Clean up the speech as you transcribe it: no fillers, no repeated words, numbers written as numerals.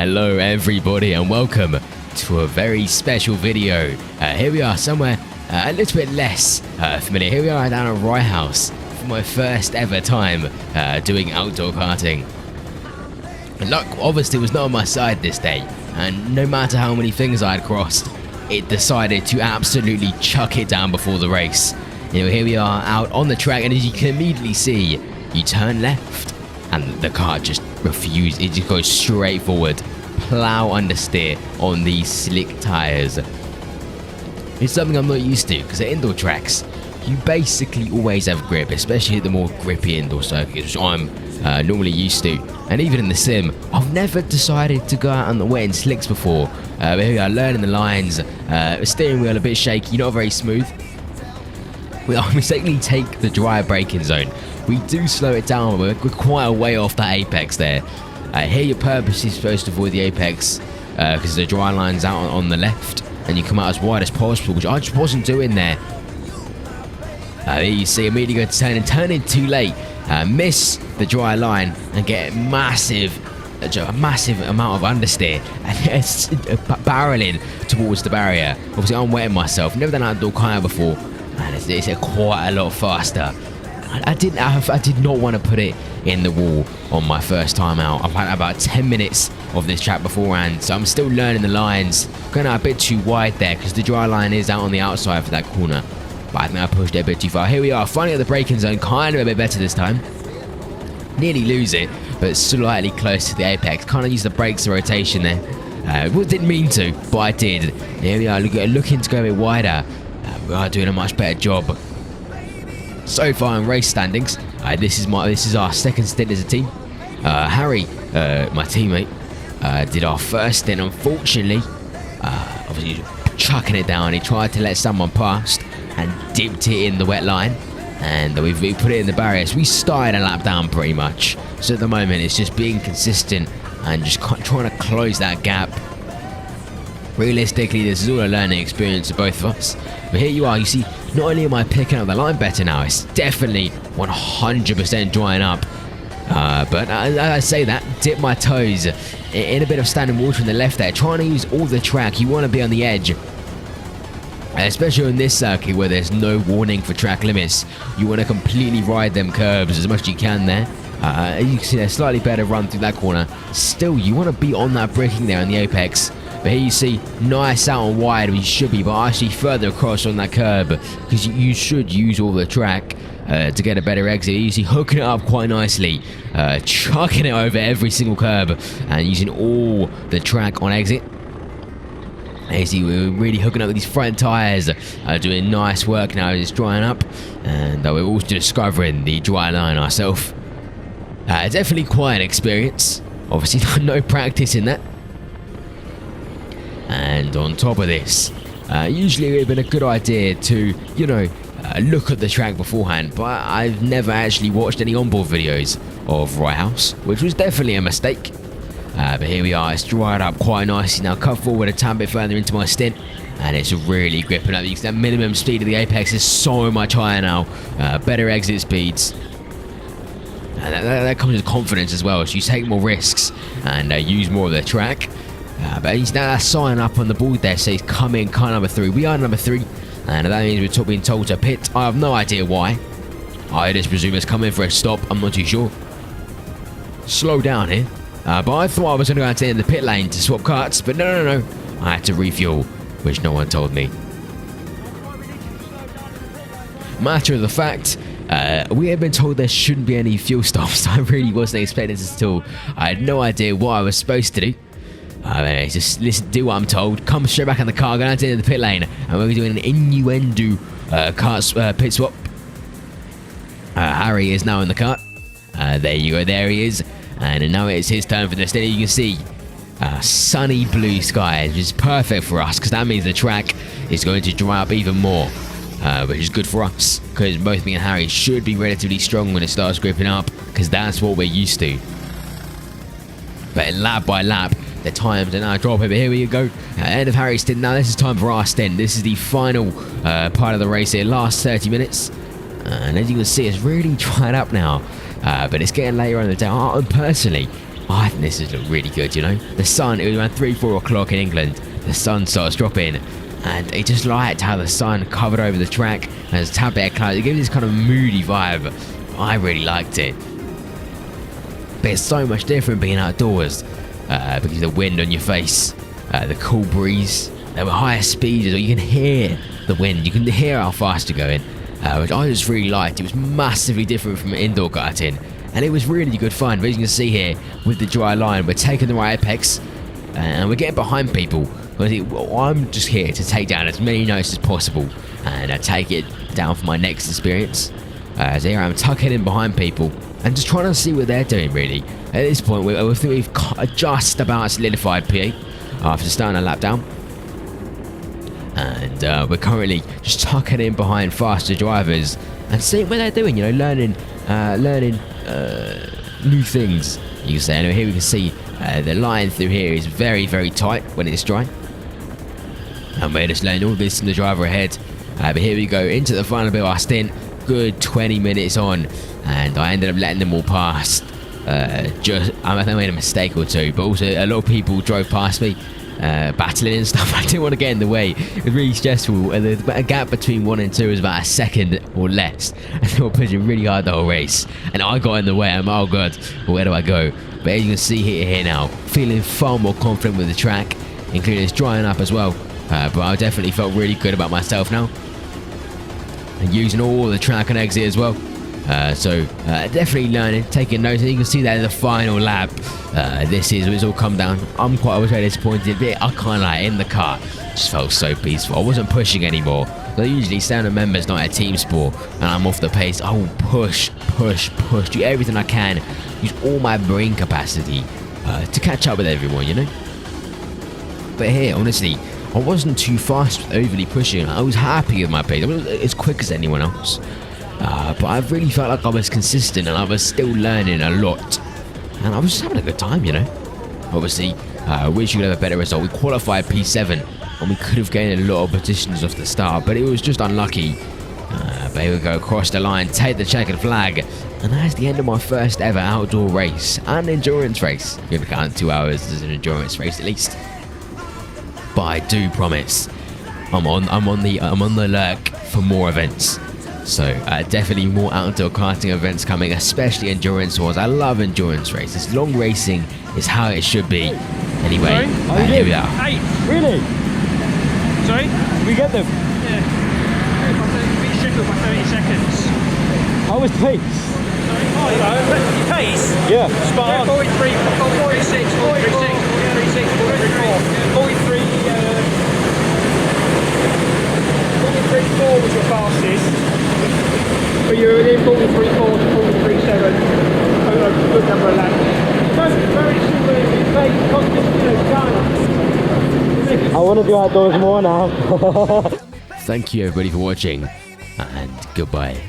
Hello everybody and welcome to a very special video. Here we are somewhere a little bit less familiar. Here we are down at Rye House for my first ever time doing outdoor karting. And luck obviously was not on my side this day, and no matter how many things I had crossed, it decided to absolutely chuck it down before the race. You know, here we are out on the track, and as you can immediately see, you turn left and the car just refused. It just goes straight forward, plow understeer on these slick tires. It's something I'm not used to because at indoor tracks you basically always have grip, especially at the more grippy indoor circuits, which I'm normally used to. And even in the sim, I've never decided to go out on the wet and slicks before. But here we are learning the lines, steering wheel a bit shaky, not very smooth. We mistakenly take the dry braking zone. We do slow it down, but we're quite a way off that apex there. Here your purpose is supposed to avoid the apex because the dry line's out on the left and you come out as wide as possible, which I just wasn't doing there. Here you see immediately go to turn in too late, miss the dry line and get a massive amount of understeer and it's barreling towards the barrier. Obviously I'm wetting myself, never done outdoor karting before, and it's quite a lot faster. I did not want to put it in the wall on my first time out. I've had about 10 minutes of this track beforehand, so I'm still learning the lines. Going out a bit too wide there because the dry line is out on the outside for that corner. But I think I pushed it a bit too far. Here we are, finally at the braking zone, kind of a bit better this time. Nearly lose it, but slightly close to the apex. Kind of use the brakes and rotation there. Didn't mean to, but I did. Here we are, looking to go a bit wider. We are doing a much better job. So far in race standings, this is our second stint as a team. Harry, my teammate, did our first stint. Unfortunately, obviously chucking it down, he tried to let someone past and dipped it in the wet line, and we put it in the barriers. We started a lap down pretty much, so at the moment it's just being consistent and just trying to close that gap. Realistically, this is all a learning experience for both of us. But here you are, you see, not only am I picking up the line better now, it's definitely 100% drying up. But as I say that, dip my toes in a bit of standing water in the left there, trying to use all the track. You want to be on the edge. Especially on this circuit where there's no warning for track limits. You want to completely ride them curbs as much as you can there. You can see a slightly better run through that corner. Still, you want to be on that braking there on the apex. But here you see, nice out and wide, we should be, but actually further across on that curb, because you should use all the track to get a better exit. You see, hooking it up quite nicely, chucking it over every single curb, and using all the track on exit. Here you see, we're really hooking up with these front tyres, doing nice work now as it's drying up, and we're also discovering the dry line ourselves. Definitely quite an experience, obviously no practice in that. And on top of this, usually it would have been a good idea to, look at the track beforehand, but I've never actually watched any onboard videos of Rye House, which was definitely a mistake. But here we are, it's dried up quite nicely now. Cut forward a tad bit further into my stint, and it's really gripping up. You can see that minimum speed of the apex is so much higher now, better exit speeds. And that comes with confidence as well, as you take more risks and use more of the track. But he's now signing up on the board there, says come in car number 3. We are number 3, and that means we're being told to pit. I have no idea why. I just presume it's coming for a stop, I'm not too sure. Slow down here. But I thought I was going to go out in the pit lane to swap karts, but no. I had to refuel, which no one told me. Matter of the fact, we had been told there shouldn't be any fuel stops. I really wasn't expecting this at all. I had no idea what I was supposed to do. Just listen, do what I'm told, come straight back in the car, go down to the pit lane, and we're doing an innuendo pit swap. Harry is now in the cart. There you go, there he is. And now it's his turn for the stint. You can see sunny blue skies, which is perfect for us, because that means the track is going to dry up even more, which is good for us, because both me and Harry should be relatively strong when it starts gripping up, because that's what we're used to. But lap by lap, the times are now dropping. But here we go, end of Harry's stint. Now this is time for our stint. This is the final part of the race here, last 30 minutes. And as you can see, it's really dried up now. But it's getting later on in the day. Personally, I think this is really good, you know. The sun, it was around 3-4 o'clock in England. The sun starts dropping, and it just liked how the sun covered over the track, and there's a tad bit of clouds. It gave me this kind of moody vibe. I really liked it. But it's so much different being outdoors because of the wind on your face, the cool breeze. There were higher speeds, so you can hear the wind. You can hear how fast you're going, which I just really liked. It was massively different from indoor karting, and it was really good fun. But as you can see here with the dry line, we're taking the right apex, and we're getting behind people. I'm just here to take down as many notes as possible and take it down for my next experience. So here I'm tucking in behind people and just trying to see what they're doing, really. At this point, we've just about solidified P8 after starting a lap down. And we're currently just tucking in behind faster drivers and seeing what they're doing, you know, learning new things, you can say. Anyway, here we can see the line through here is very, very tight when it's dry. And we're just learning all this from the driver ahead. But here we go into the final bit of our stint. Good 20 minutes on, and I ended up letting them all past. I think I made a mistake or two, but also a lot of people drove past me, battling and stuff. I didn't want to get in the way. It was really stressful, and the gap between 1 and 2 was about a second or less, and they were pushing really hard the whole race, and I got in the way. I'm, oh god, where do I go? But as you can see here now, feeling far more confident with the track, including it's drying up as well. But I definitely felt really good about myself now, and using all the track and exit as well. So definitely learning, taking notes. And you can see that in the final lap. It's all come down. I was very disappointed. I kind of like in the car, just felt so peaceful. I wasn't pushing anymore. So usually standard members not a team sport, and I'm off the pace. I will push, do everything I can, use all my brain capacity to catch up with everyone, you know. But here, honestly, I wasn't too fast with overly pushing. I was happy with my pace. I wasn't as quick as anyone else. But I really felt like I was consistent, and I was still learning a lot. And I was just having a good time, you know. Obviously, I wish you could have a better result. We qualified P7, and we could have gained a lot of positions off the start, but it was just unlucky. But here we go, across the line, take the checkered flag. And that's the end of my first ever outdoor race and endurance race. You're going to count 2 hours as an endurance race at least. But I do promise I'm on the lurk for more events. So definitely more outdoor karting events coming, especially endurance ones. I love endurance races. Long racing is how it should be. Anyway, here we are. Hey, Really? sorry? We get them. Yeah. We should by 30 seconds. How was pace? Oh, you know, pace? Yeah. Spot on. 43, 46, 43, 43, 4 was your fastest. But you were in 43, 4 to 43, 7. Good number of laps. Very similar, very conscious, I want to do outdoors more now. Thank you everybody for watching, and goodbye.